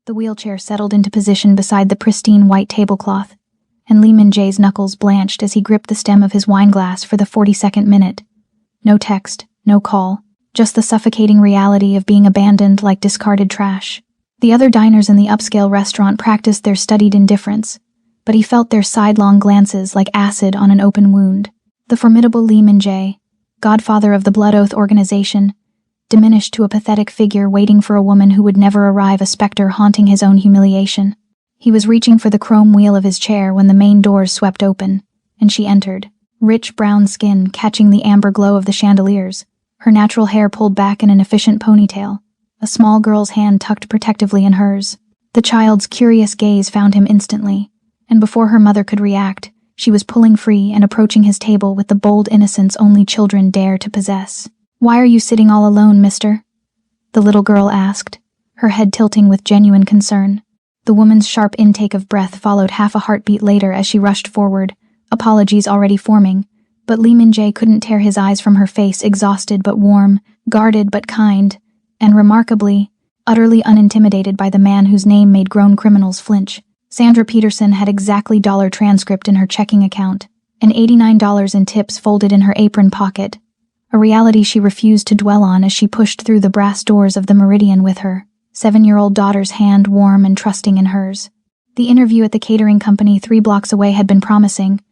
The wheelchair settled into position beside the pristine white tablecloth, and Lee Min-jae's knuckles blanched as he gripped the stem of his wineglass for the 42nd minute. No text, no call, just the suffocating reality of being abandoned like discarded trash. The other diners in the upscale restaurant practiced their studied indifference, but he felt their sidelong glances like acid on an open wound. The formidable Lee Min-jae, godfather of the Blood Oath organization, diminished to a pathetic figure waiting for a woman who would never arrive, a specter haunting his own humiliation. He was reaching for the chrome wheel of his chair when the main doors swept open, and she entered, rich brown skin catching the amber glow of the chandeliers, her natural hair pulled back in an efficient ponytail, a small girl's hand tucked protectively in hers. The child's curious gaze found him instantly, and before her mother could react, she was pulling free and approaching his table with the bold innocence only children dare to possess. "Why are you sitting all alone, mister?" the little girl asked, her head tilting with genuine concern. The woman's sharp intake of breath followed half a heartbeat later as she rushed forward, apologies already forming, but Lee Min-jae couldn't tear his eyes from her face, exhausted but warm, guarded but kind, and remarkably, utterly unintimidated by the man whose name made grown criminals flinch. Sandra Peterson had exactly dollar transcript in her checking account, and $89 in tips folded in her apron pocket, a reality she refused to dwell on as she pushed through the brass doors of the Meridian with her 7-year-old daughter's hand warm and trusting in hers. The interview at the catering company 3 blocks away had been promising,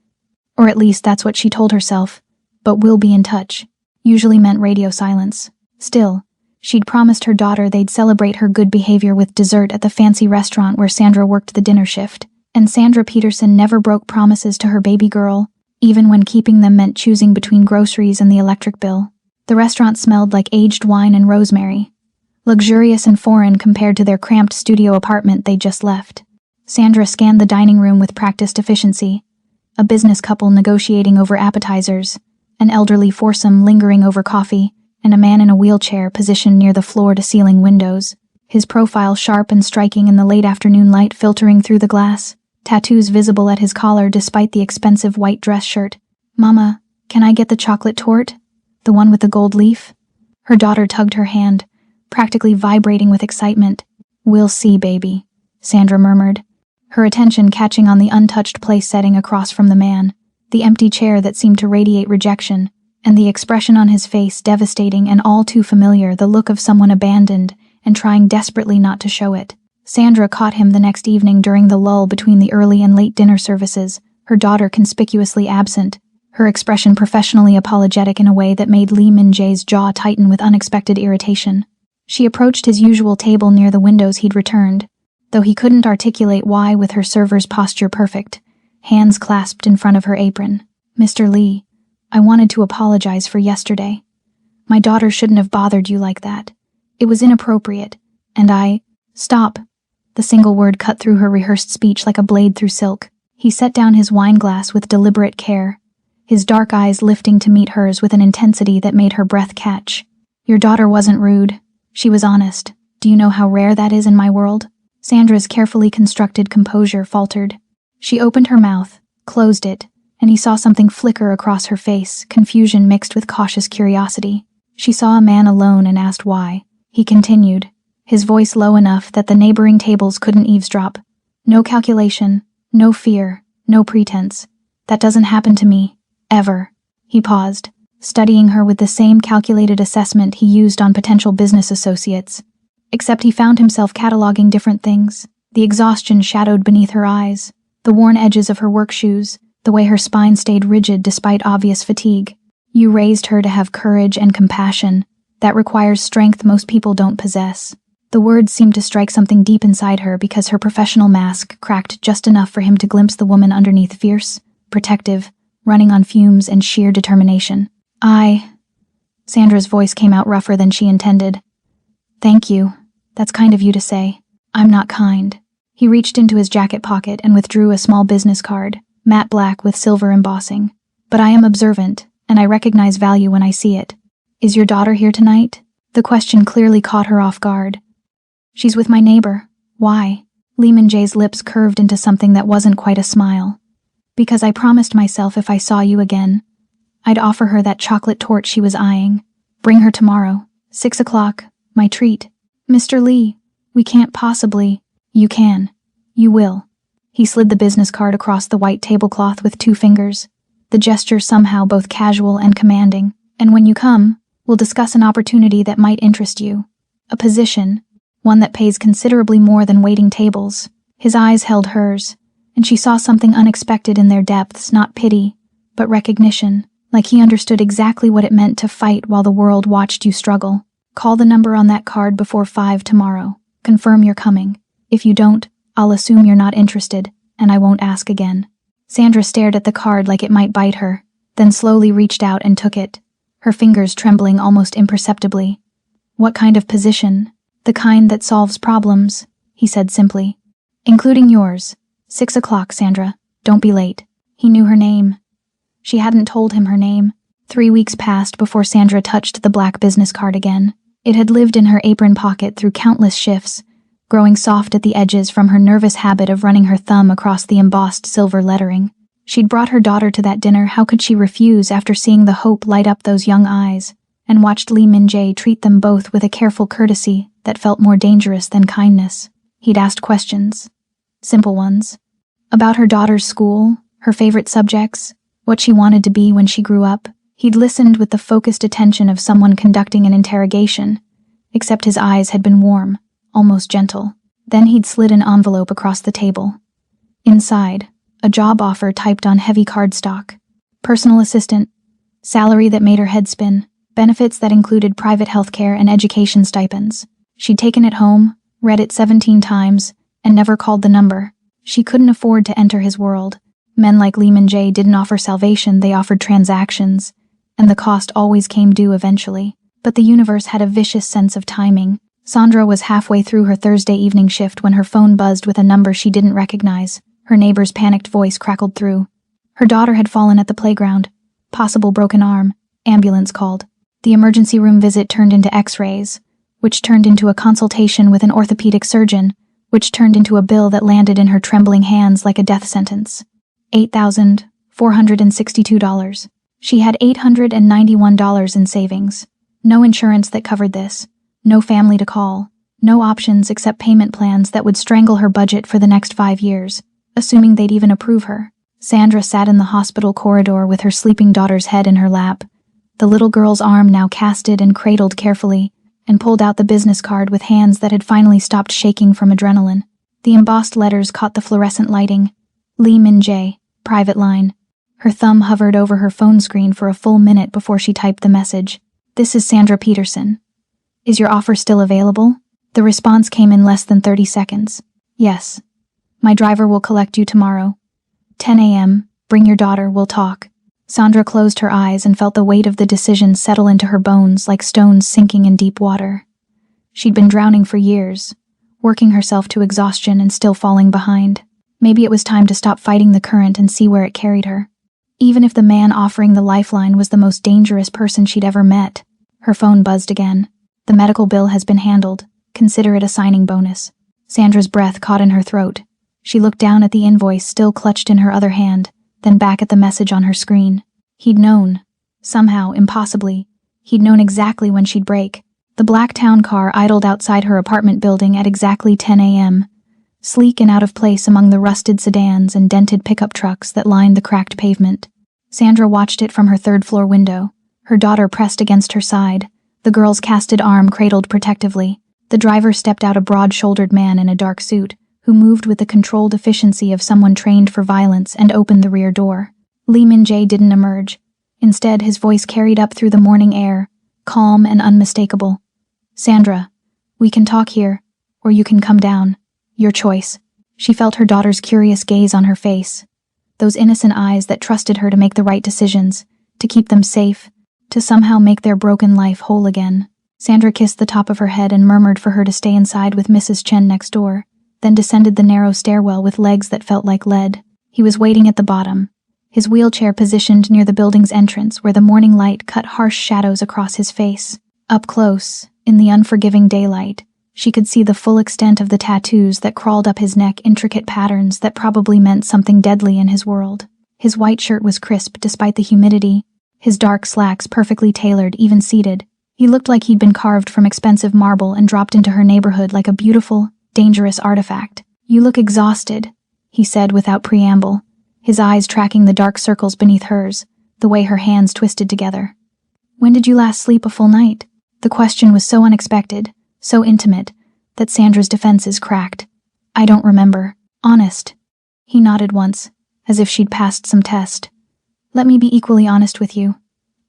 or at least that's what she told herself, but "we'll be in touch" usually meant radio silence. Still, she'd promised her daughter they'd celebrate her good behavior with dessert at the fancy restaurant where Sandra worked the dinner shift, and Sandra Peterson never broke promises to her baby girl, even when keeping them meant choosing between groceries and the electric bill. The restaurant smelled like aged wine and rosemary, luxurious and foreign compared to their cramped studio apartment they'd just left. Sandra scanned the dining room with practiced efficiency, a business couple negotiating over appetizers, an elderly foursome lingering over coffee, and a man in a wheelchair positioned near the floor-to-ceiling windows, his profile sharp and striking in the late afternoon light filtering through the glass, tattoos visible at his collar despite the expensive white dress shirt. "Mama, can I get the chocolate torte? The one with the gold leaf?" Her daughter tugged her hand, practically vibrating with excitement. "We'll see, baby," Sandra murmured, her attention catching on the untouched place setting across from the man, the empty chair that seemed to radiate rejection, and the expression on his face devastating and all too familiar, the look of someone abandoned and trying desperately not to show it. Sandra caught him the next evening during the lull between the early and late dinner services, her daughter conspicuously absent, her expression professionally apologetic in a way that made Lee Min-jae's jaw tighten with unexpected irritation. She approached his usual table near the windows he'd returned, though he couldn't articulate why with her server's posture perfect, hands clasped in front of her apron. "Mr. Lee, I wanted to apologize for yesterday. My daughter shouldn't have bothered you like that. It was inappropriate, and I—" "Stop." The single word cut through her rehearsed speech like a blade through silk. He set down his wineglass with deliberate care, his dark eyes lifting to meet hers with an intensity that made her breath catch. "Your daughter wasn't rude. She was honest. Do you know how rare that is in my world?" Sandra's carefully constructed composure faltered. She opened her mouth, closed it, and he saw something flicker across her face, confusion mixed with cautious curiosity. She saw a man alone and asked why. He continued, his voice low enough that the neighboring tables couldn't eavesdrop. "No calculation, no fear, no pretense. That doesn't happen to me. Ever." He paused, studying her with the same calculated assessment he used on potential business associates. Except he found himself cataloging different things. The exhaustion shadowed beneath her eyes, the worn edges of her work shoes, the way her spine stayed rigid despite obvious fatigue. "You raised her to have courage and compassion. That requires strength most people don't possess." The words seemed to strike something deep inside her because her professional mask cracked just enough for him to glimpse the woman underneath, fierce, protective, running on fumes and sheer determination. Sandra's voice came out rougher than she intended. "Thank you. That's kind of you to say. I'm not kind." He reached into his jacket pocket and withdrew a small business card, matte black with silver embossing. "But I am observant, and I recognize value when I see it. Is your daughter here tonight?" The question clearly caught her off guard. "She's with my neighbor." "Why?" Lee Min-jae's lips curved into something that wasn't quite a smile. "Because I promised myself if I saw you again, I'd offer her that chocolate torte she was eyeing. Bring her tomorrow, 6 o'clock, my treat." "Mr. Lee, we can't possibly." You can. You will. He slid the business card across the white tablecloth with 2 fingers, the gesture somehow both casual and commanding. And when you come, we'll discuss an opportunity that might interest you. A position, one that pays considerably more than waiting tables. His eyes held hers, and she saw something unexpected in their depths, not pity, but recognition, like he understood exactly what it meant to fight while the world watched you struggle. Call the number on that card before 5 tomorrow. Confirm you're coming. If you don't, I'll assume you're not interested, and I won't ask again. Sandra stared at the card like it might bite her, then slowly reached out and took it, her fingers trembling almost imperceptibly. What kind of position? The kind that solves problems, he said simply. Including yours. 6 o'clock, Sandra. Don't be late. He knew her name. She hadn't told him her name. 3 weeks passed before Sandra touched the black business card again. It had lived in her apron pocket through countless shifts, growing soft at the edges from her nervous habit of running her thumb across the embossed silver lettering. She'd brought her daughter to that dinner. How could she refuse after seeing the hope light up those young eyes, and watched Lee Min-jae treat them both with a careful courtesy that felt more dangerous than kindness? He'd asked questions. Simple ones. About her daughter's school, her favorite subjects, what she wanted to be when she grew up. He'd listened with the focused attention of someone conducting an interrogation, except his eyes had been warm, almost gentle. Then he'd slid an envelope across the table. Inside, a job offer typed on heavy cardstock. Personal assistant, salary that made her head spin, benefits that included private health care and education stipends. She'd taken it home, read it 17 times, and never called the number. She couldn't afford to enter his world. Men like Lee Min-jae didn't offer salvation, they offered transactions, and the cost always came due eventually. But the universe had a vicious sense of timing. Sandra was halfway through her Thursday evening shift when her phone buzzed with a number she didn't recognize. Her neighbor's panicked voice crackled through. Her daughter had fallen at the playground. Possible broken arm. Ambulance called. The emergency room visit turned into x-rays, which turned into a consultation with an orthopedic surgeon, which turned into a bill that landed in her trembling hands like a death sentence. $8,462. She had $891 in savings. No insurance that covered this. No family to call. No options except payment plans that would strangle her budget for the next 5 years, assuming they'd even approve her. Sandra sat in the hospital corridor with her sleeping daughter's head in her lap, the little girl's arm now casted and cradled carefully, and pulled out the business card with hands that had finally stopped shaking from adrenaline. The embossed letters caught the fluorescent lighting. Lee Min-jae, private line. Her thumb hovered over her phone screen for a full minute before she typed the message. This is Sandra Peterson. Is your offer still available? The response came in less than 30 seconds. Yes. My driver will collect you tomorrow. 10 a.m., bring your daughter, we'll talk. Sandra closed her eyes and felt the weight of the decision settle into her bones like stones sinking in deep water. She'd been drowning for years, working herself to exhaustion and still falling behind. Maybe it was time to stop fighting the current and see where it carried her. Even if the man offering the lifeline was the most dangerous person she'd ever met. Her phone buzzed again. The medical bill has been handled. Consider it a signing bonus. Sandra's breath caught in her throat. She looked down at the invoice still clutched in her other hand, then back at the message on her screen. He'd known. Somehow, impossibly. He'd known exactly when she'd break. The black town car idled outside her apartment building at exactly 10 a.m., sleek and out of place among the rusted sedans and dented pickup trucks that lined the cracked pavement. Sandra watched it from her third-floor window, her daughter pressed against her side, the girl's casted arm cradled protectively. The driver stepped out, a broad-shouldered man in a dark suit, who moved with the controlled efficiency of someone trained for violence, and opened the rear door. Lee Min-jae didn't emerge. Instead, his voice carried up through the morning air, calm and unmistakable. Sandra, we can talk here, or you can come down. Your choice. She felt her daughter's curious gaze on her face. Those innocent eyes that trusted her to make the right decisions, to keep them safe, to somehow make their broken life whole again. Sandra kissed the top of her head and murmured for her to stay inside with Mrs. Chen next door, then descended the narrow stairwell with legs that felt like lead. He was waiting at the bottom, his wheelchair positioned near the building's entrance where the morning light cut harsh shadows across his face. Up close, in the unforgiving daylight, she could see the full extent of the tattoos that crawled up his neck, intricate patterns that probably meant something deadly in his world. His white shirt was crisp despite the humidity, his dark slacks perfectly tailored, even seated. He looked like he'd been carved from expensive marble and dropped into her neighborhood like a beautiful, dangerous artifact. You look exhausted, he said without preamble, his eyes tracking the dark circles beneath hers, the way her hands twisted together. When did you last sleep a full night? The question was so unexpected, so intimate, that Sandra's defenses cracked. I don't remember. Honest. He nodded once, as if she'd passed some test. Let me be equally honest with you.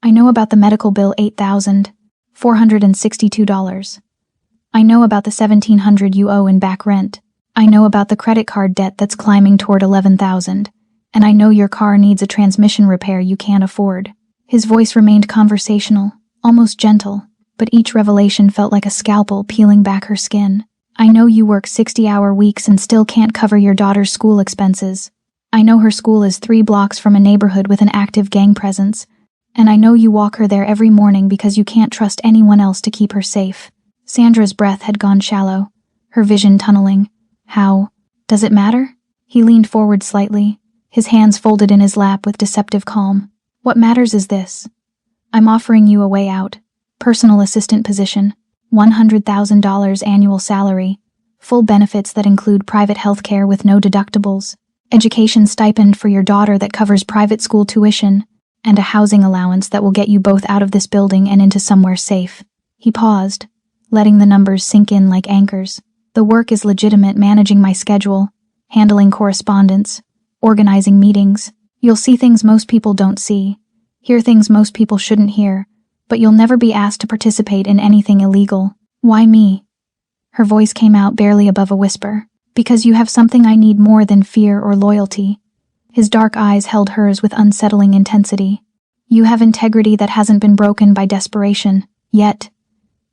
I know about the medical bill $8,462. I know about the $1,700 you owe in back rent. I know about the credit card debt that's climbing toward $11,000. And I know your car needs a transmission repair you can't afford. His voice remained conversational, almost gentle, but each revelation felt like a scalpel peeling back her skin. I know you work 60-hour weeks and still can't cover your daughter's school expenses. I know her school is 3 blocks from a neighborhood with an active gang presence, and I know you walk her there every morning because you can't trust anyone else to keep her safe. Sandra's breath had gone shallow, her vision tunneling. How? Does it matter? He leaned forward slightly, his hands folded in his lap with deceptive calm. What matters is this. I'm offering you a way out. Personal assistant position, $100,000 annual salary, full benefits that include private health care with no deductibles, education stipend for your daughter that covers private school tuition, and a housing allowance that will get you both out of this building and into somewhere safe. He paused, letting the numbers sink in like anchors. The work is legitimate, managing my schedule, handling correspondence, organizing meetings. You'll see things most people don't see, hear things most people shouldn't hear, but you'll never be asked to participate in anything illegal. Why me? Her voice came out barely above a whisper. Because you have something I need more than fear or loyalty. His dark eyes held hers with unsettling intensity. You have integrity that hasn't been broken by desperation, yet.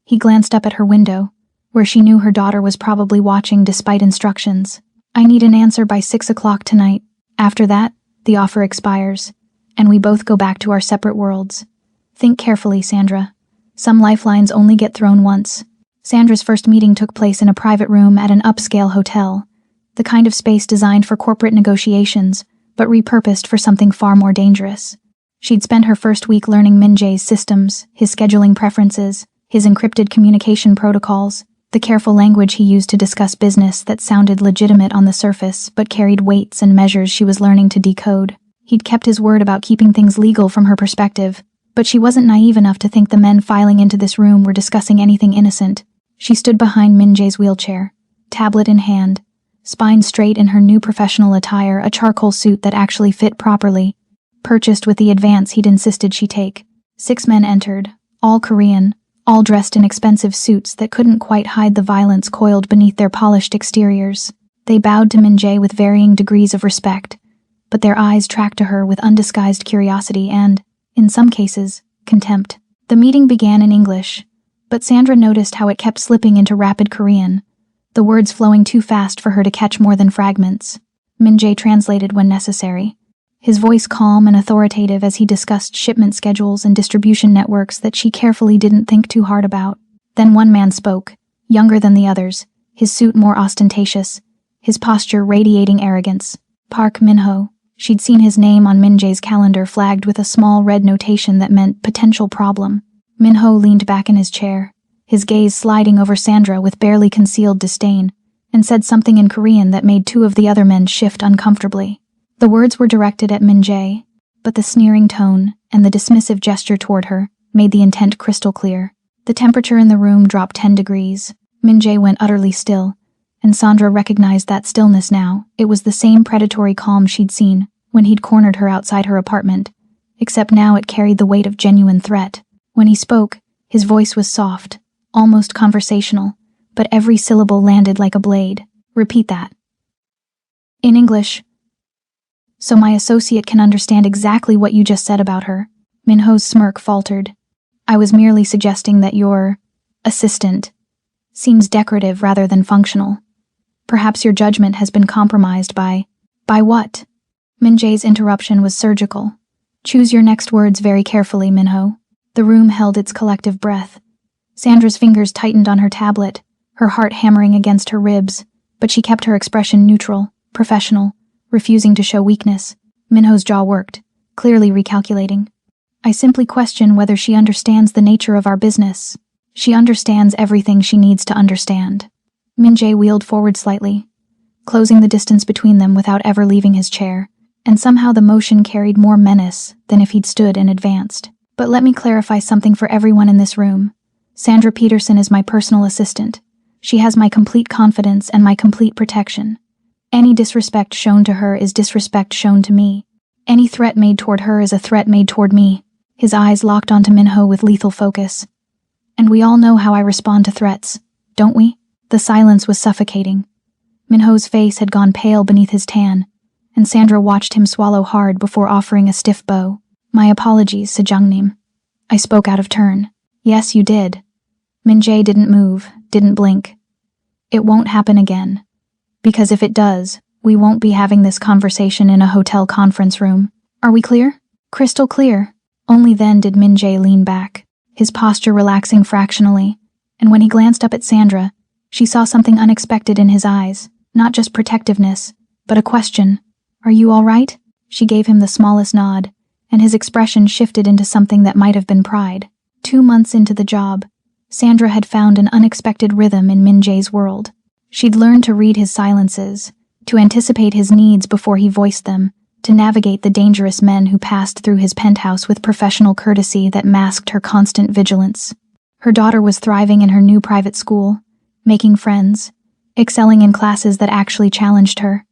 He glanced up at her window, where she knew her daughter was probably watching despite instructions. I need an answer by 6 o'clock tonight. After that, the offer expires, and we both go back to our separate worlds. Think carefully, Sandra. Some lifelines only get thrown once. Sandra's first meeting took place in a private room at an upscale hotel, the kind of space designed for corporate negotiations, but repurposed for something far more dangerous. She'd spent her first week learning Min-jae's systems, his scheduling preferences, his encrypted communication protocols, the careful language he used to discuss business that sounded legitimate on the surface but carried weights and measures she was learning to decode. He'd kept his word about keeping things legal from her perspective, but she wasn't naive enough to think the men filing into this room were discussing anything innocent. She stood behind Min-jae's wheelchair, tablet in hand, spine straight in her new professional attire, a charcoal suit that actually fit properly, purchased with the advance he'd insisted she take. 6 men entered, all Korean, all dressed in expensive suits that couldn't quite hide the violence coiled beneath their polished exteriors. They bowed to Min-jae with varying degrees of respect, but their eyes tracked to her with undisguised curiosity and, in some cases, contempt. The meeting began in English, but Sandra noticed how it kept slipping into rapid Korean, the words flowing too fast for her to catch more than fragments. Min-jae translated when necessary, his voice calm and authoritative as he discussed shipment schedules and distribution networks that she carefully didn't think too hard about. Then one man spoke, younger than the others, his suit more ostentatious, his posture radiating arrogance. Park Min-ho. She'd seen his name on Min-jae's calendar flagged with a small red notation that meant potential problem. Min-ho leaned back in his chair, his gaze sliding over Sandra with barely concealed disdain, and said something in Korean that made 2 of the other men shift uncomfortably. The words were directed at Min-jae, but the sneering tone and the dismissive gesture toward her made the intent crystal clear. The temperature in the room dropped 10 degrees. Min-jae went utterly still, and Sandra recognized that stillness now. It was the same predatory calm she'd seen when he'd cornered her outside her apartment, except now it carried the weight of genuine threat. When he spoke, his voice was soft, almost conversational, but every syllable landed like a blade. Repeat that. In English. So my associate can understand exactly what you just said about her. Min-ho's smirk faltered. I was merely suggesting that your assistant seems decorative rather than functional. Perhaps your judgment has been compromised by what? Min-jae's interruption was surgical. Choose your next words very carefully, Min-ho. The room held its collective breath. Sandra's fingers tightened on her tablet, her heart hammering against her ribs, but she kept her expression neutral, professional, refusing to show weakness. Min-ho's jaw worked, clearly recalculating. I simply question whether she understands the nature of our business. She understands everything she needs to understand. Min-jae wheeled forward slightly, closing the distance between them without ever leaving his chair, and somehow the motion carried more menace than if he'd stood and advanced. But let me clarify something for everyone in this room. Sandra Peterson is my personal assistant. She has my complete confidence and my complete protection. Any disrespect shown to her is disrespect shown to me. Any threat made toward her is a threat made toward me. His eyes locked onto Minho with lethal focus. And we all know how I respond to threats, don't we? The silence was suffocating. Minho's face had gone pale beneath his tan, and Sandra watched him swallow hard before offering a stiff bow. My apologies, Sejongnim. I spoke out of turn. Yes, you did. Min-jae didn't move, didn't blink. It won't happen again. Because if it does, we won't be having this conversation in a hotel conference room. Are we clear? Crystal clear. Only then did Min-jae lean back, his posture relaxing fractionally, and when he glanced up at Sandra, she saw something unexpected in his eyes, not just protectiveness, but a question. Are you all right? She gave him the smallest nod, and his expression shifted into something that might have been pride. 2 months into the job, Sandra had found an unexpected rhythm in Min-jae's world. She'd learned to read his silences, to anticipate his needs before he voiced them, to navigate the dangerous men who passed through his penthouse with professional courtesy that masked her constant vigilance. Her daughter was thriving in her new private school, making friends, excelling in classes that actually challenged her.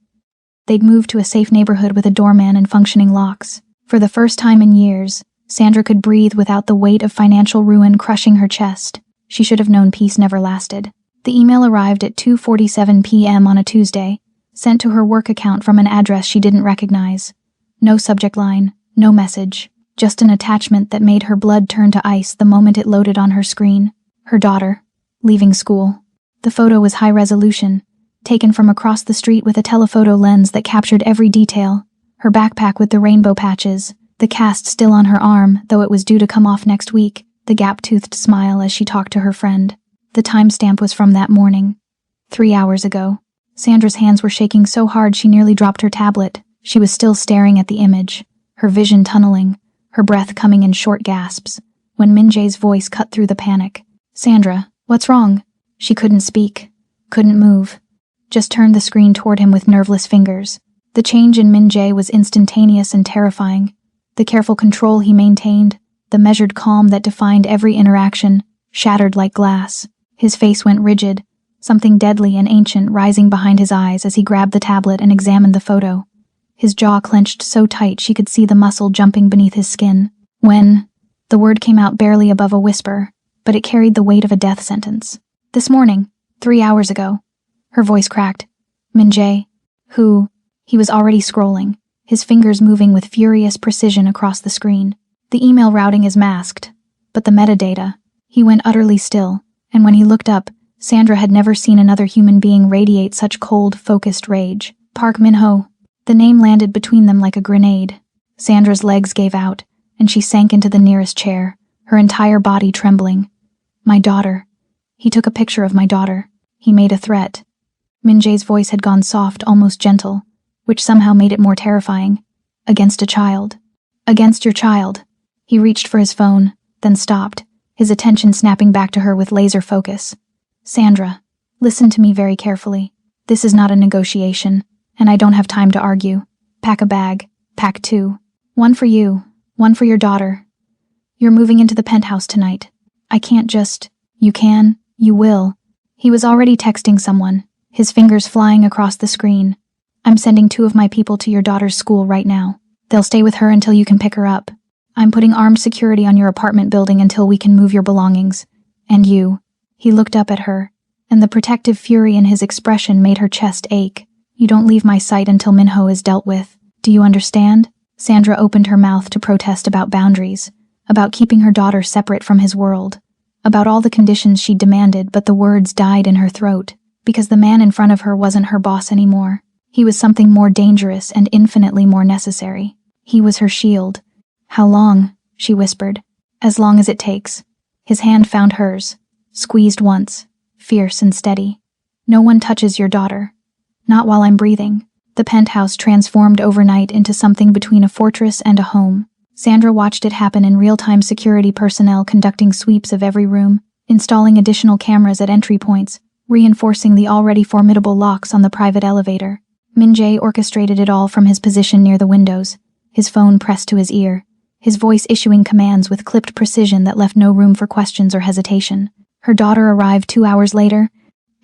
They'd moved to a safe neighborhood with a doorman and functioning locks. For the first time in years, Sandra could breathe without the weight of financial ruin crushing her chest. She should have known peace never lasted. The email arrived at 2:47 p.m. on a Tuesday, sent to her work account from an address she didn't recognize. No subject line, no message, just an attachment that made her blood turn to ice the moment it loaded on her screen. Her daughter, leaving school. The photo was high resolution, taken from across the street with a telephoto lens that captured every detail. Her backpack with the rainbow patches, the cast still on her arm, though it was due to come off next week, the gap-toothed smile as she talked to her friend. The timestamp was from that morning. 3 hours ago. Sandra's hands were shaking so hard she nearly dropped her tablet. She was still staring at the image, her vision tunneling, her breath coming in short gasps, when Min-jae's voice cut through the panic. Sandra, what's wrong? She couldn't speak, couldn't move, just turned the screen toward him with nerveless fingers. The change in Min-jae was instantaneous and terrifying. The careful control he maintained, the measured calm that defined every interaction, shattered like glass. His face went rigid, something deadly and ancient rising behind his eyes as he grabbed the tablet and examined the photo. His jaw clenched so tight she could see the muscle jumping beneath his skin. When, the word came out barely above a whisper, but it carried the weight of a death sentence. This morning, 3 hours ago. Her voice cracked. Min-jae, who? He was already scrolling, his fingers moving with furious precision across the screen. The email routing is masked, but the metadata. He went utterly still, and when he looked up, Sandra had never seen another human being radiate such cold, focused rage. Park Min-ho. The name landed between them like a grenade. Sandra's legs gave out, and she sank into the nearest chair, her entire body trembling. My daughter. He took a picture of my daughter. He made a threat. Min-jae's voice had gone soft, almost gentle, which somehow made it more terrifying. Against a child. Against your child. He reached for his phone, then stopped, his attention snapping back to her with laser focus. Sandra, listen to me very carefully. This is not a negotiation, and I don't have time to argue. Pack a bag. Pack 2. 1 for you, 1 for your daughter. You're moving into the penthouse tonight. I can't just... You can, you will. He was already texting someone, his fingers flying across the screen. I'm sending 2 of my people to your daughter's school right now. They'll stay with her until you can pick her up. I'm putting armed security on your apartment building until we can move your belongings. And you. He looked up at her, and the protective fury in his expression made her chest ache. You don't leave my sight until Minho is dealt with. Do you understand? Sandra opened her mouth to protest about boundaries, about keeping her daughter separate from his world, about all the conditions she demanded, but the words died in her throat, because the man in front of her wasn't her boss anymore. He was something more dangerous and infinitely more necessary. He was her shield. How long? She whispered. As long as it takes. His hand found hers, squeezed once, fierce and steady. No one touches your daughter. Not while I'm breathing. The penthouse transformed overnight into something between a fortress and a home. Sandra watched it happen in real-time, security personnel conducting sweeps of every room, installing additional cameras at entry points, reinforcing the already formidable locks on the private elevator. Min-jae orchestrated it all from his position near the windows, his phone pressed to his ear, his voice issuing commands with clipped precision that left no room for questions or hesitation. Her daughter arrived 2 hours later,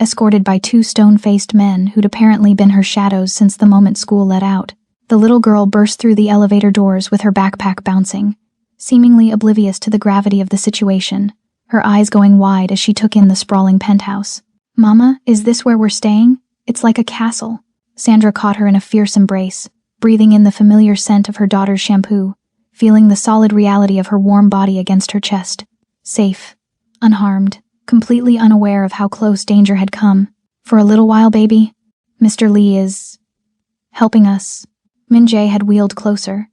escorted by 2 stone-faced men who'd apparently been her shadows since the moment school let out. The little girl burst through the elevator doors with her backpack bouncing, seemingly oblivious to the gravity of the situation, her eyes going wide as she took in the sprawling penthouse. "Mama, is this where we're staying? It's like a castle." Sandra caught her in a fierce embrace, breathing in the familiar scent of her daughter's shampoo, feeling the solid reality of her warm body against her chest. Safe, unharmed, completely unaware of how close danger had come. "For a little while, baby. Mr. Lee is helping us." Min-jae had wheeled closer,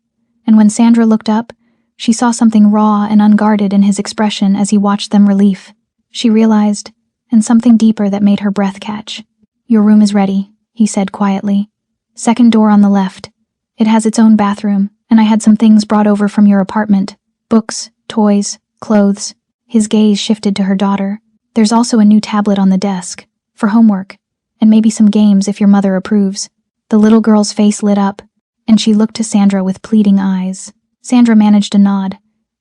and when Sandra looked up, she saw something raw and unguarded in his expression as he watched them relief. She realized, and something deeper that made her breath catch. "Your room is ready," he said quietly. "Second door on the left. It has its own bathroom, and I had some things brought over from your apartment. Books, toys, clothes." His gaze shifted to her daughter. "There's also a new tablet on the desk, for homework, and maybe some games if your mother approves." The little girl's face lit up, and she looked to Sandra with pleading eyes. Sandra managed a nod,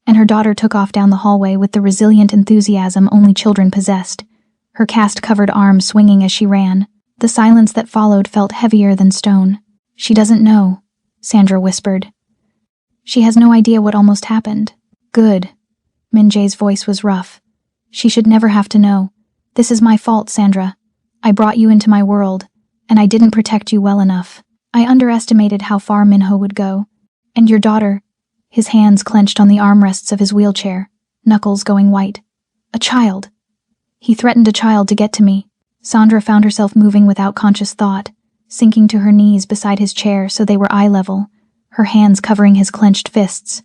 and her daughter took off down the hallway with the resilient enthusiasm only children possessed, her cast-covered arms swinging as she ran. The silence that followed felt heavier than stone. "She doesn't know," Sandra whispered. "She has no idea what almost happened." "Good." Min-jae's voice was rough. "She should never have to know. This is my fault, Sandra. I brought you into my world, and I didn't protect you well enough. I underestimated how far Minho would go. And your daughter," his hands clenched on the armrests of his wheelchair, knuckles going white. "A child. He threatened a child to get to me." Sandra found herself moving without conscious thought, sinking to her knees beside his chair so they were eye level, her hands covering his clenched fists.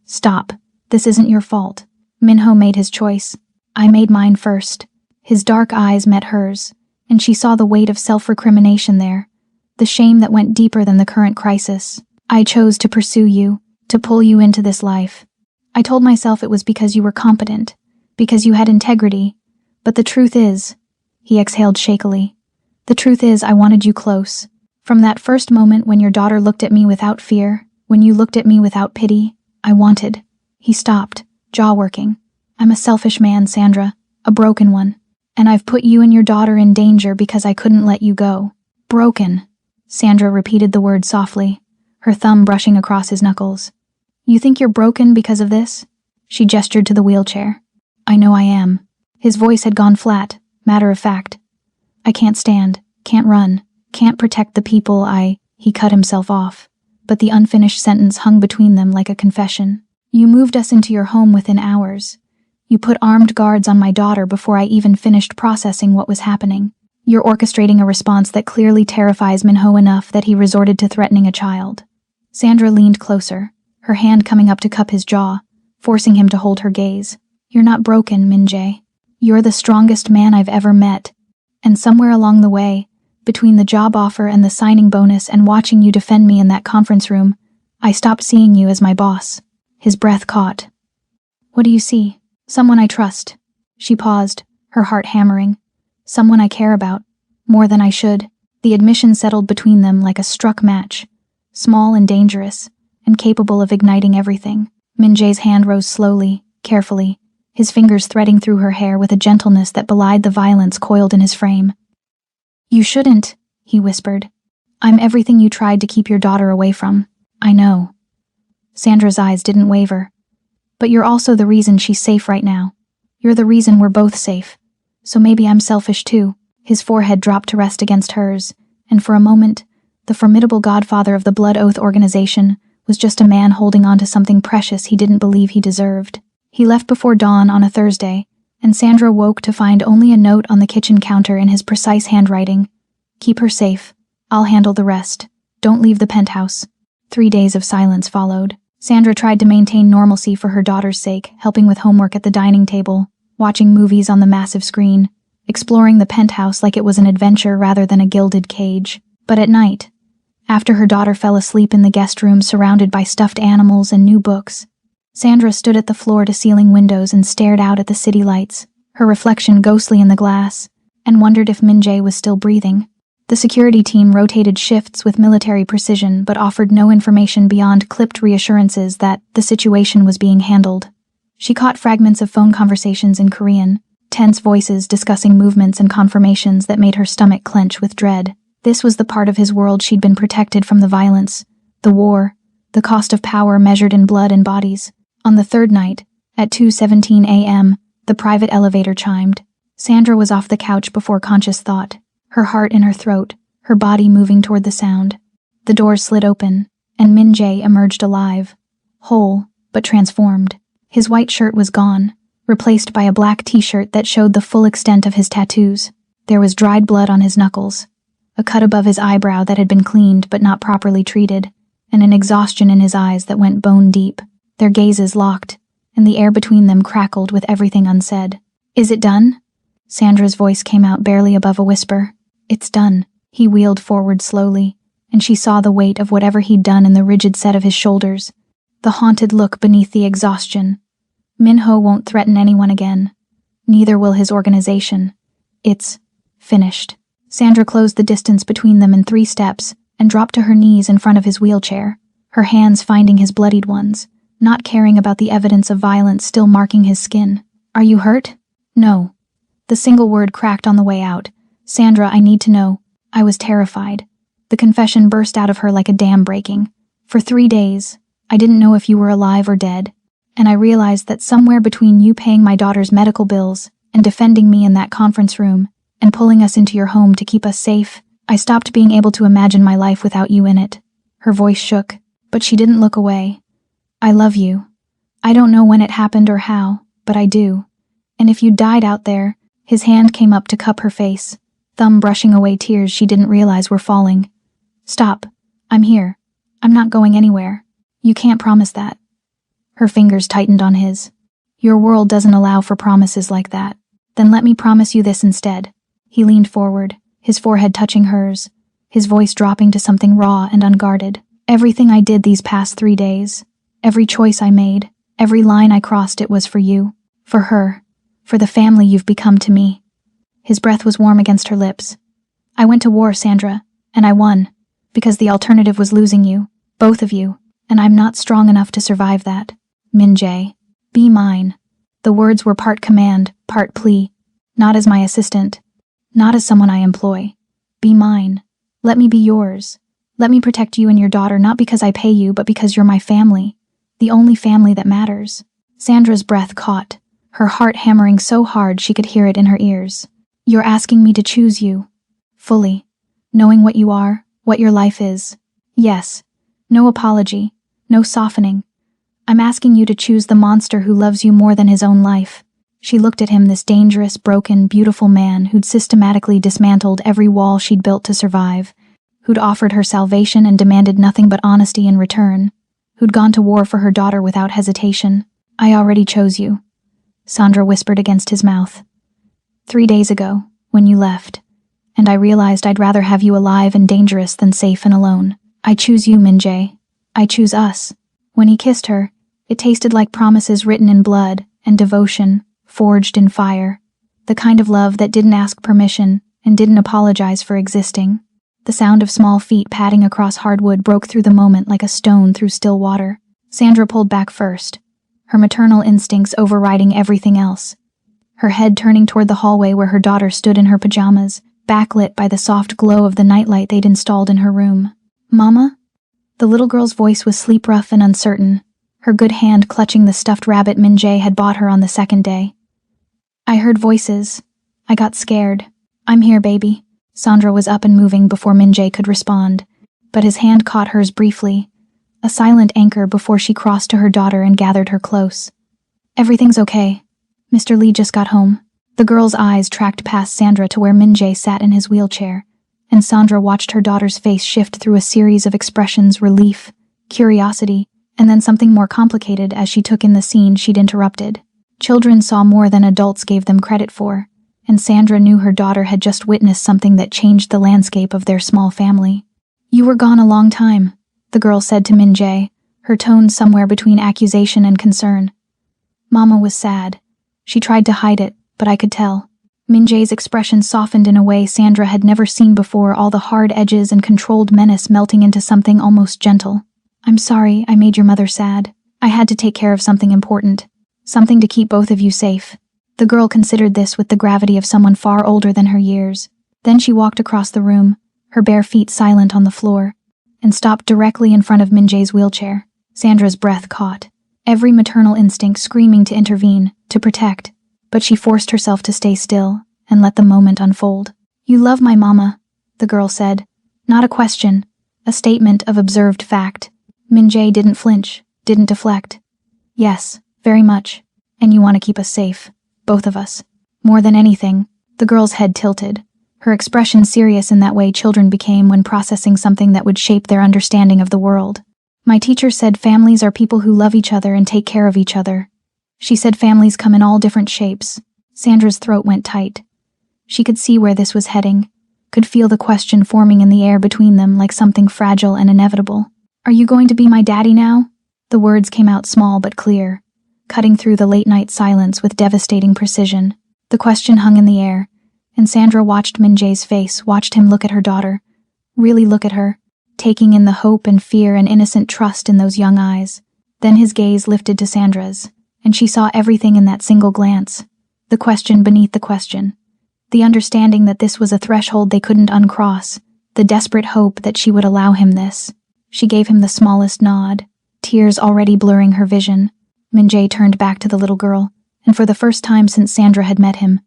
"Stop. This isn't your fault. Minho made his choice. I made mine first." His dark eyes met hers, and she saw the weight of self-recrimination there, the shame that went deeper than the current crisis. "I chose to pursue you, to pull you into this life. I told myself it was because you were competent, because you had integrity, but the truth is," he exhaled shakily, "the truth is I wanted you close. From that first moment when your daughter looked at me without fear, when you looked at me without pity, I wanted." He stopped, jaw working. "I'm a selfish man, Sandra, a broken one, and I've put you and your daughter in danger because I couldn't let you go." "Broken," Sandra repeated the word softly, her thumb brushing across his knuckles. "You think you're broken because of this?" She gestured to the wheelchair. "I know I am." His voice had gone flat, matter of fact. "I can't stand, can't run, can't protect the people He cut himself off, but the unfinished sentence hung between them like a confession. "You moved us into your home within hours. You put armed guards on my daughter before I even finished processing what was happening. You're orchestrating a response that clearly terrifies Minho enough that he resorted to threatening a child." Sandra leaned closer, her hand coming up to cup his jaw, forcing him to hold her gaze. "You're not broken, Min-jae. You're the strongest man I've ever met. And somewhere along the way, between the job offer and the signing bonus and watching you defend me in that conference room, I stopped seeing you as my boss." His breath caught. "What do you see?" "Someone I trust." She paused, her heart hammering. "Someone I care about, more than I should." The admission settled between them like a struck match, small and dangerous, and capable of igniting everything. Min-jae's hand rose slowly, carefully, his fingers threading through her hair with a gentleness that belied the violence coiled in his frame. "You shouldn't," he whispered. "I'm everything you tried to keep your daughter away from. I know." Sandra's eyes didn't waver. "But you're also the reason she's safe right now. You're the reason we're both safe. So maybe I'm selfish too." His forehead dropped to rest against hers, and for a moment, the formidable godfather of the Blood Oath organization was just a man holding on to something precious he didn't believe he deserved. He left before dawn on a Thursday, and Sandra woke to find only a note on the kitchen counter in his precise handwriting. "Keep her safe. I'll handle the rest. Don't leave the penthouse." 3 days of silence followed. Sandra tried to maintain normalcy for her daughter's sake, helping with homework at the dining table, watching movies on the massive screen, exploring the penthouse like it was an adventure rather than a gilded cage. But at night, after her daughter fell asleep in the guest room surrounded by stuffed animals and new books, Sandra stood at the floor-to-ceiling windows and stared out at the city lights, her reflection ghostly in the glass, and wondered if Min-jae was still breathing. The security team rotated shifts with military precision but offered no information beyond clipped reassurances that the situation was being handled. She caught fragments of phone conversations in Korean, tense voices discussing movements and confirmations that made her stomach clench with dread. This was the part of his world she'd been protected from: the violence, the war, the cost of power measured in blood and bodies. On the third night, at 2:17 a.m., the private elevator chimed. Sandra was off the couch before conscious thought, her heart in her throat, her body moving toward the sound. The doors slid open, and Min-jae emerged alive, whole, but transformed. His white shirt was gone, replaced by a black t-shirt that showed the full extent of his tattoos. There was dried blood on his knuckles, a cut above his eyebrow that had been cleaned but not properly treated, and an exhaustion in his eyes that went bone deep. Their gazes locked, and the air between them crackled with everything unsaid. "Is it done?" Sandra's voice came out barely above a whisper. "It's done." He wheeled forward slowly, and she saw the weight of whatever he'd done in the rigid set of his shoulders, the haunted look beneath the exhaustion. Minho won't threaten anyone again. Neither will his organization. It's finished. Sandra closed the distance between them in 3 steps and dropped to her knees in front of his wheelchair, her hands finding his bloodied ones, not caring about the evidence of violence still marking his skin. "Are you hurt?" "No." The single word cracked on the way out. "Sandra, I need to know." I was terrified. The confession burst out of her like a dam breaking. "For 3 days, I didn't know if you were alive or dead, and I realized that somewhere between you paying my daughter's medical bills and defending me in that conference room and pulling us into your home to keep us safe, I stopped being able to imagine my life without you in it." Her voice shook, but she didn't look away. "I love you. I don't know when it happened or how, but I do. And if you died out there," his hand came up to cup her face, thumb brushing away tears she didn't realize were falling. "Stop. I'm here. I'm not going anywhere. You can't promise that." Her fingers tightened on his. "Your world doesn't allow for promises like that. Then let me promise you this instead." He leaned forward, his forehead touching hers, his voice dropping to something raw and unguarded. "Everything I did these past 3 days, every choice I made, every line I crossed, it was for you, for her, for the family you've become to me." His breath was warm against her lips. "I went to war, Sandra, and I won, because the alternative was losing you, both of you, and I'm not strong enough to survive that. Min-jae, be mine." The words were part command, part plea. "Not as my assistant, not as someone I employ. Be mine. Let me be yours. Let me protect you and your daughter, not because I pay you, but because you're my family, the only family that matters." Sandra's breath caught, her heart hammering so hard she could hear it in her ears. "You're asking me to choose you, fully, knowing what you are, what your life is. Yes, no apology, no softening. I'm asking you to choose the monster who loves you more than his own life." She looked at him, this dangerous, broken, beautiful man who'd systematically dismantled every wall she'd built to survive, who'd offered her salvation and demanded nothing but honesty in return, who'd gone to war for her daughter without hesitation. "I already chose you," Sandra whispered against his mouth. "3 days ago, when you left, and I realized I'd rather have you alive and dangerous than safe and alone. I choose you, Min-jae. I choose us." When he kissed her, it tasted like promises written in blood and devotion forged in fire, the kind of love that didn't ask permission and didn't apologize for existing. The sound of small feet padding across hardwood broke through the moment like a stone through still water. Sandra pulled back first, her maternal instincts overriding everything else, her head turning toward the hallway where her daughter stood in her pajamas, backlit by the soft glow of the nightlight they'd installed in her room. "Mama?" The little girl's voice was sleep-rough and uncertain, her good hand clutching the stuffed rabbit Min-jae had bought her on the second day. "I heard voices. I got scared. I'm here, baby." Sandra was up and moving before Min-jae could respond, but his hand caught hers briefly, a silent anchor before she crossed to her daughter and gathered her close. "Everything's okay. Mr. Lee just got home." The girl's eyes tracked past Sandra to where Min-jae sat in his wheelchair, and Sandra watched her daughter's face shift through a series of expressions: relief, curiosity, and then something more complicated as she took in the scene she'd interrupted. Children saw more than adults gave them credit for, and Sandra knew her daughter had just witnessed something that changed the landscape of their small family. "You were gone a long time," the girl said to Min-jae, her tone somewhere between accusation and concern. "Mama was sad. She tried to hide it, but I could tell." Min-jae's expression softened in a way Sandra had never seen before, all the hard edges and controlled menace melting into something almost gentle. "I'm sorry I made your mother sad. I had to take care of something important. Something to keep both of you safe." The girl considered this with the gravity of someone far older than her years. Then she walked across the room, her bare feet silent on the floor, and stopped directly in front of Min-jae's wheelchair. Sandra's breath caught, every maternal instinct screaming to intervene, to protect, but she forced herself to stay still and let the moment unfold. "You love my mama," the girl said. Not a question, a statement of observed fact. Min-jae didn't flinch, didn't deflect. "Yes, very much. And you want to keep us safe. Both of us. More than anything." The girl's head tilted, her expression serious in that way children became when processing something that would shape their understanding of the world. "My teacher said families are people who love each other and take care of each other. She said families come in all different shapes." Sandra's throat went tight. She could see where this was heading, could feel the question forming in the air between them like something fragile and inevitable. "Are you going to be my daddy now?" The words came out small but clear, cutting through the late-night silence with devastating precision. The question hung in the air, and Sandra watched Min-jae's face, watched him look at her daughter, really look at her, taking in the hope and fear and innocent trust in those young eyes. Then his gaze lifted to Sandra's, and she saw everything in that single glance. The question beneath the question. The understanding that this was a threshold they couldn't uncross, the desperate hope that she would allow him this. She gave him the smallest nod, tears already blurring her vision. Min-jae turned back to the little girl, and for the first time since Sandra had met him,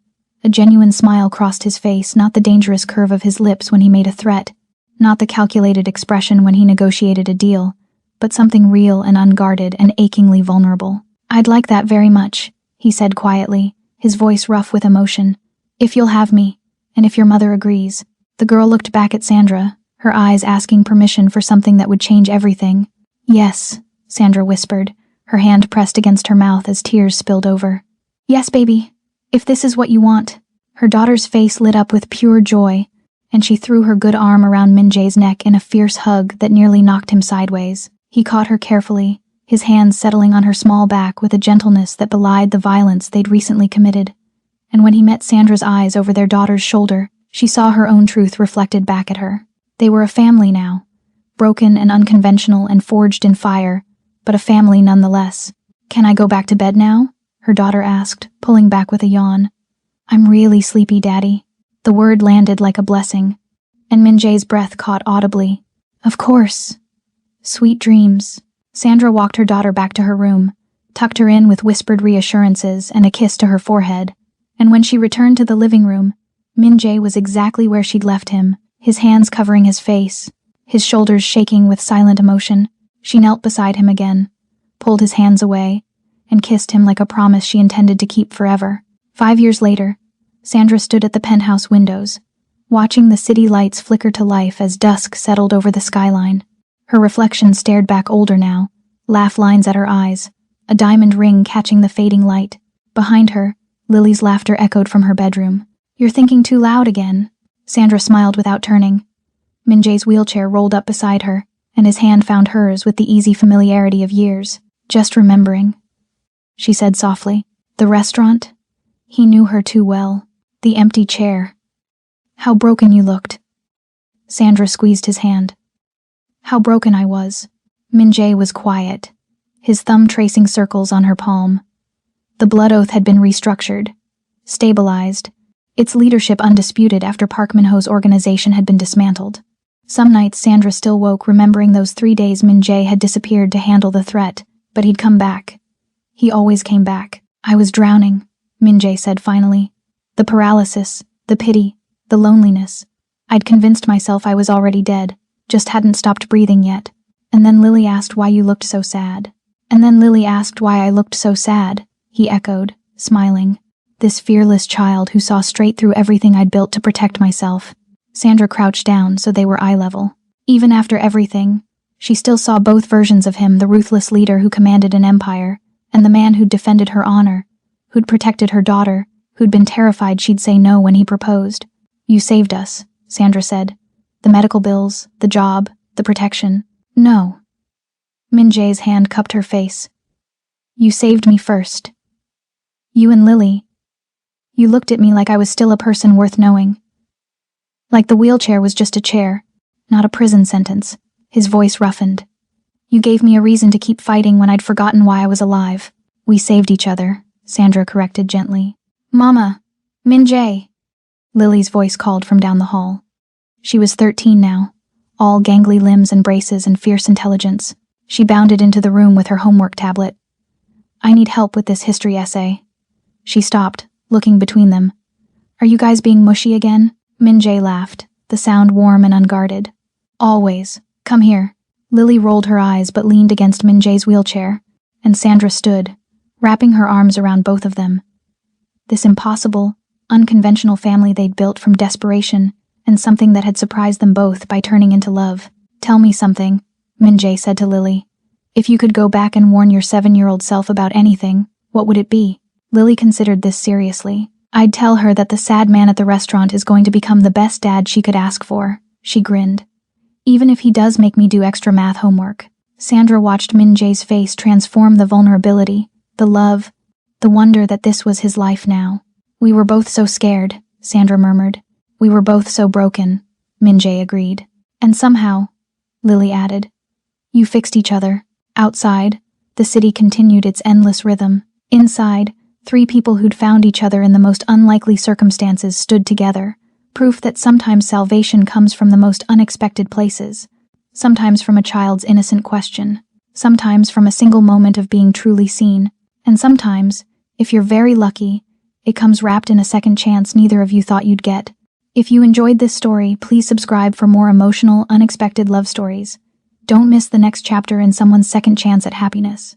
a genuine smile crossed his face, not the dangerous curve of his lips when he made a threat, not the calculated expression when he negotiated a deal, but something real and unguarded and achingly vulnerable. "I'd like that very much," he said quietly, his voice rough with emotion. "If you'll have me, and if your mother agrees." The girl looked back at Sandra, her eyes asking permission for something that would change everything. "Yes," Sandra whispered, her hand pressed against her mouth as tears spilled over. "Yes, baby. If this is what you want." Her daughter's face lit up with pure joy, and she threw her good arm around Min-jae's neck in a fierce hug that nearly knocked him sideways. He caught her carefully, his hands settling on her small back with a gentleness that belied the violence they'd recently committed. And when he met Sandra's eyes over their daughter's shoulder, she saw her own truth reflected back at her. They were a family now, broken and unconventional and forged in fire, but a family nonetheless. "Can I go back to bed now?" her daughter asked, pulling back with a yawn. "I'm really sleepy, Daddy." The word landed like a blessing, and Min-jae's breath caught audibly. "Of course. Sweet dreams." Sandra walked her daughter back to her room, tucked her in with whispered reassurances and a kiss to her forehead, and when she returned to the living room, Min-jae was exactly where she'd left him, his hands covering his face, his shoulders shaking with silent emotion. She knelt beside him again, pulled his hands away, and kissed him like a promise she intended to keep forever. 5 years later, Sandra stood at the penthouse windows, watching the city lights flicker to life as dusk settled over the skyline. Her reflection stared back older now, laugh lines at her eyes, a diamond ring catching the fading light. Behind her, Lily's laughter echoed from her bedroom. "You're thinking too loud again." Sandra smiled without turning. Min-jae's wheelchair rolled up beside her, and his hand found hers with the easy familiarity of years. "Just remembering," she said softly. "The restaurant?" He knew her too well. The empty chair. "How broken you looked." Sandra squeezed his hand. "How broken I was." Min-jae was quiet, his thumb tracing circles on her palm. The blood oath had been restructured, stabilized, its leadership undisputed after Park Min-ho's organization had been dismantled. Some nights Sandra still woke remembering those 3 days Min-jae had disappeared to handle the threat, but he'd come back. He always came back. "I was drowning," Min-jae said finally. "The paralysis, the pity, the loneliness. I'd convinced myself I was already dead, just hadn't stopped breathing yet. And then Lily asked why you looked so sad." "And then Lily asked why I looked so sad," he echoed, smiling. This fearless child who saw straight through everything I'd built to protect myself. Sandra crouched down so they were eye level. Even after everything, she still saw both versions of him, the ruthless leader who commanded an empire, and the man who'd defended her honor, who'd protected her daughter, who'd been terrified she'd say no when he proposed. "You saved us," Sandra said. "The medical bills, the job, the protection." "No." Min-jae's hand cupped her face. "You saved me first. You and Lily. You looked at me like I was still a person worth knowing. Like the wheelchair was just a chair, not a prison sentence. His voice roughened. You gave me a reason to keep fighting when I'd forgotten why I was alive. We saved each other, Sandra corrected gently. Mama! Min Jae! Lily's voice called from down the hall. She was 13 now, all gangly limbs and braces and fierce intelligence. She bounded into the room with her homework tablet. I need help with this history essay. She stopped, looking between them. Are you guys being mushy again? Min Jae laughed, the sound warm and unguarded. Always. Come here. Lily rolled her eyes but leaned against Min Jae's wheelchair, and Sandra stood, wrapping her arms around both of them. This impossible, unconventional family they'd built from desperation and something that had surprised them both by turning into love. Tell me something, Min Jae said to Lily. If you could go back and warn your 7-year-old self about anything, what would it be? Lily considered this seriously. I'd tell her that the sad man at the restaurant is going to become the best dad she could ask for. She grinned. Even if he does make me do extra math homework. Sandra watched Min Jae's face transform the vulnerability, the love, the wonder that this was his life now. We were both so scared, Sandra murmured. We were both so broken, Min Jae agreed. And somehow, Lily added, you fixed each other. Outside, the city continued its endless rhythm. Inside, 3 people who'd found each other in the most unlikely circumstances stood together, proof that sometimes salvation comes from the most unexpected places, sometimes from a child's innocent question, sometimes from a single moment of being truly seen, and sometimes, if you're very lucky, it comes wrapped in a second chance neither of you thought you'd get. If you enjoyed this story, please subscribe for more emotional, unexpected love stories. Don't miss the next chapter in someone's second chance at happiness.